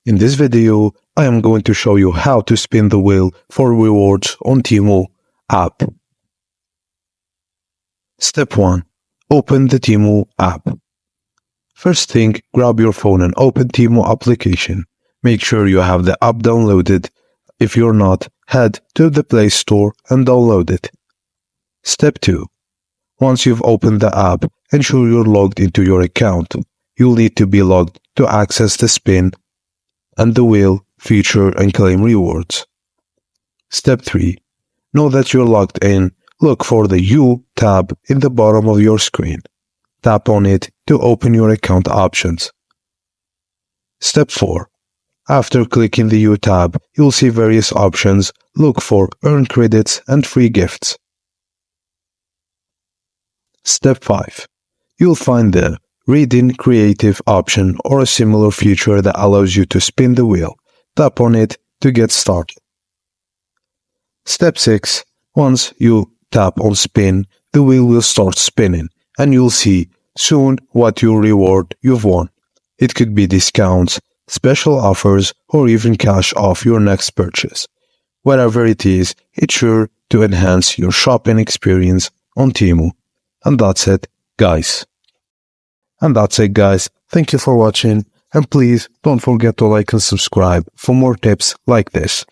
In this video, I am going to show you how to spin the wheel for rewards on TEMU app. Step 1. Open the TEMU app. First thing, grab your phone and open TEMU application. Make sure you have the app downloaded. If you're not, head to the Play Store and download it. Step 2. Once you've opened the app, ensure you're logged into your account. You'll need to be logged to access the spin and the wheel feature and claim rewards. Step 3. Know that you're logged in. Look for the U tab in the bottom of your screen. Tap on it to open your account options. Step 4. After clicking the U tab, you'll see various options. Look for Earn Credits and Free Gifts. Step 5. You'll find the Read-in Creative option or a similar feature that allows you to spin the wheel. Tap on it to get started. Step 6. Once you tap on Spin, the wheel will start spinning and you'll see soon what your reward you've won. It could be discounts, special offers, or even cash off your next purchase. Whatever it is, it's sure to enhance your shopping experience on TEMU. And that's it, guys. Thank you for watching, and please don't forget to like and subscribe for more tips like this.